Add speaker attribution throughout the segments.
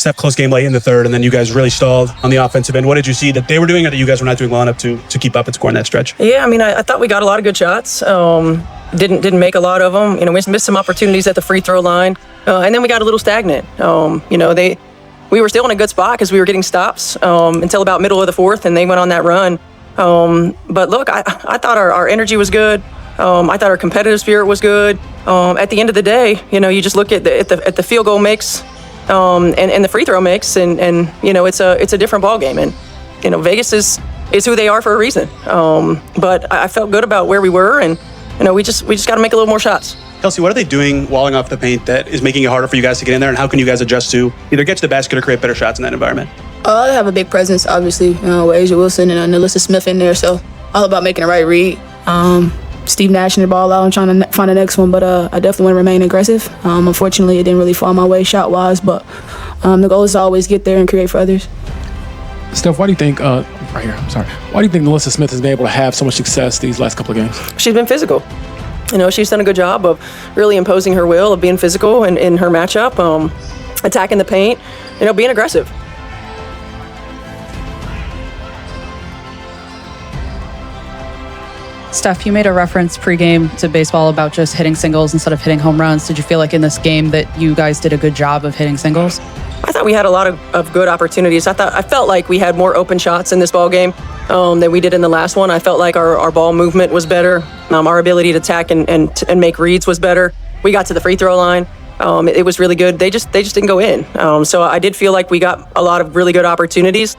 Speaker 1: Steph, close game late in the third, and then you guys really stalled on the offensive end. What did you see that they were doing or that you guys were not doing well enough to keep up and score in that stretch?
Speaker 2: Yeah, I mean, I thought we got a lot of good shots. Didn't make a lot of them. You know, we missed some opportunities at the free throw line, and then we got a little stagnant. You know, we were still in a good spot because we were getting stops until about middle of the fourth, and they went on that run. But look, I thought our energy was good. I thought our competitive spirit was good. At the end of the day, you know, you just look at the field goal mix and the free throw mix, and you know, it's a different ball game. And you know, Vegas is who they are for a reason. But I felt good about where we were, and you know, we just got to make a little more shots.
Speaker 1: Kelsey, what are they doing walling off the paint that is making it harder for you guys to get in there, and how can you guys adjust to either get to the basket or create better shots in that environment?
Speaker 3: They have a big presence, obviously, with Asia Wilson and Alyssa Smith in there, so all about making the right read. Steve Nashing the ball out and trying to find the next one, but I definitely want to remain aggressive. Unfortunately, it didn't really fall my way shot-wise, but the goal is to always get there and create for others.
Speaker 4: Steph, why do you think, why do you think Alyssa Smith has been able to have so much success these last couple of games?
Speaker 2: She's been physical. You know, she's done a good job of really imposing her will, of being physical in her matchup, attacking the paint, you know, being aggressive.
Speaker 5: Steph, you made a reference pregame to baseball about just hitting singles instead of hitting home runs. Did you feel like in this game that you guys did a good job of hitting singles?
Speaker 2: I thought we had a lot of good opportunities. I felt like we had more open shots in this ball game than we did in the last one. I felt like our ball movement was better. Our ability to attack and make reads was better. We got to the free throw line. It was really good. They just didn't go in. So I did feel like we got a lot of really good opportunities.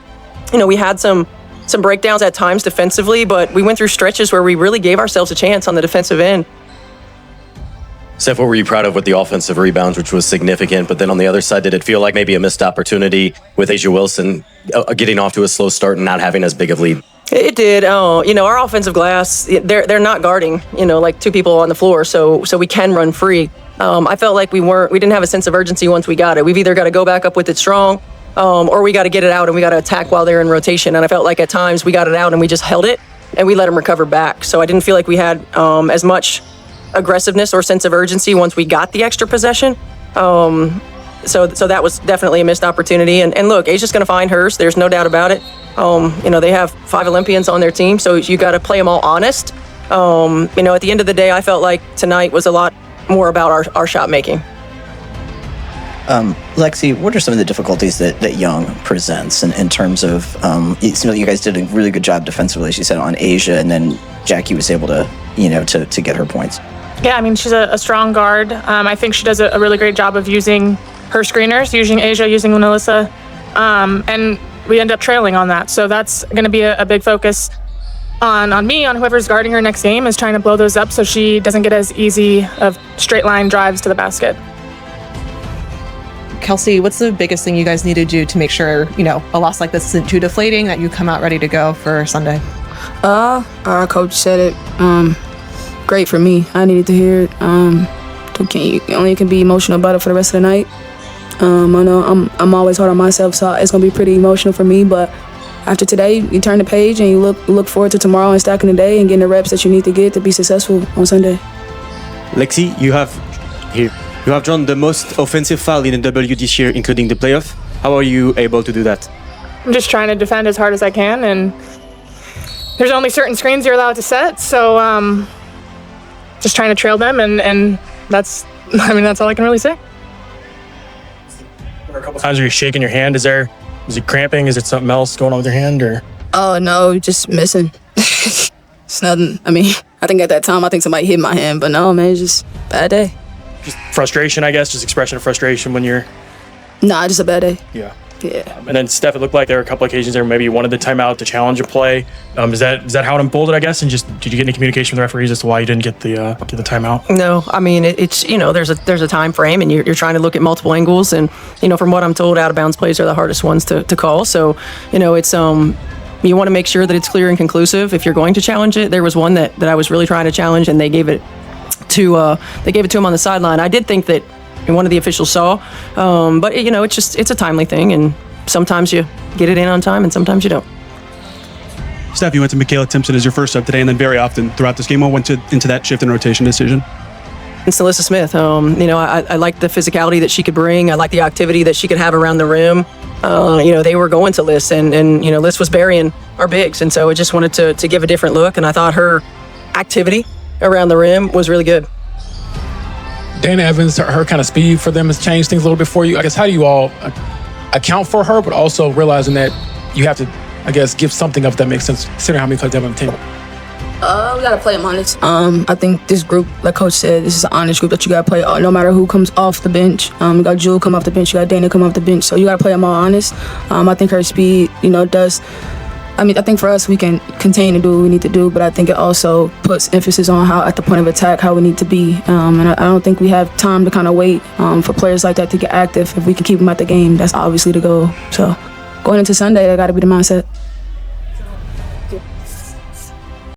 Speaker 2: You know, we had some breakdowns at times defensively, but we went through stretches where we really gave ourselves a chance on the defensive end.
Speaker 6: Steph, what were you proud of with the offensive rebounds, which was significant? But then on the other side, did it feel like maybe a missed opportunity with Asia Wilson getting off to a slow start and not having as big of lead?
Speaker 2: It did. You know, our offensive glass, they're not guarding, you know, like two people on the floor, so we can run free. I felt like we didn't have a sense of urgency once we got it. We've either got to go back up with it strong, or we got to get it out and we got to attack while they're in rotation. And I felt like at times we got it out and we just held it and we let them recover back. So I didn't feel like we had as much aggressiveness or sense of urgency once we got the extra possession. So that was definitely a missed opportunity. And look, Asia's going to find hers. There's no doubt about it. You know, they have 5 Olympians on their team, so you got to play them all honest. You know, at the end of the day, I felt like tonight was a lot more about our shot making.
Speaker 7: Lexie, what are some of the difficulties that Young presents in terms of, it seems like you guys did a really good job defensively, as you said, on Asia, and then Jackie was able to, you know, to get her points.
Speaker 8: Yeah, I mean, she's a strong guard. I think she does a really great job of using her screeners, using Asia, using Alyssa, and we end up trailing on that. So that's going to be a big focus on me, on whoever's guarding her next game, is trying to blow those up so she doesn't get as easy of straight line drives to the basket.
Speaker 9: Kelsey, what's the biggest thing you guys need to do to make sure, you know, a loss like this isn't too deflating, that you come out ready to go for Sunday?
Speaker 3: Our coach said it. Great for me. I needed to hear it. You only can be emotional about it for the rest of the night. I know I'm always hard on myself, so it's gonna be pretty emotional for me. But after today, you turn the page and you look forward to tomorrow and stacking the day and getting the reps that you need to get to be successful on Sunday.
Speaker 10: Lexie, you have drawn the most offensive foul in the W this year, including the playoff. How are you able to do that?
Speaker 8: I'm just trying to defend as hard as I can, and there's only certain screens you're allowed to set, so just trying to trail them, and that's all I can really say.
Speaker 11: There are a couple times where you're shaking your hand. Is it cramping? Is it something else going on with your hand, or?
Speaker 3: Oh no, just missing. It's nothing. I mean, I think at that time somebody hit my hand, but no, man, it's just a bad day.
Speaker 11: Just frustration, I guess, just expression of frustration when you're...
Speaker 3: Nah, just a bad day.
Speaker 11: Yeah.
Speaker 3: Yeah.
Speaker 11: And then, Steph, it looked like there were a couple occasions there maybe you wanted the timeout to challenge a play. Is that how it unfolded, I guess? And just did you get any communication with the referees as to why you didn't get the timeout?
Speaker 2: No, I mean, it's, you know, there's a time frame, and you're trying to look at multiple angles. And, you know, from what I'm told, out of bounds plays are the hardest ones to call. So, you know, it's you want to make sure that it's clear and conclusive if you're going to challenge it. There was one that I was really trying to challenge, and they gave it to him on the sideline. I did think that one of the officials saw, but you know, it's a timely thing, and sometimes you get it in on time and sometimes you don't.
Speaker 1: Steph, you went to Michaela Timpson as your first sub today, and then very often throughout this game, what went into that shift and rotation decision?
Speaker 2: It's Alyssa Smith. I liked the physicality that she could bring. I liked the activity that she could have around the rim. They were going to Liz, and Liz was burying our bigs, and so I just wanted to give a different look, and I thought her activity around the rim was really good.
Speaker 4: Dana Evans, her kind of speed for them has changed things a little bit for you. I guess, how do you all account for her, but also realizing that you have to, I guess, give something up that makes sense, considering how many players they have on the team?
Speaker 3: We gotta play them honest. I think this group, like Coach said, this is an honest group that you gotta play no matter who comes off the bench. You got Jewel come off the bench, you got Dana come off the bench, so you gotta play them all honest. I think her speed, does. I think for us, we can continue to do what we need to do, but I think it also puts emphasis on how, at the point of attack, how we need to be. And I don't think we have time to kind of wait for players like that to get active. If we can keep them at the game, that's obviously the goal. So going into Sunday, that got to be the mindset.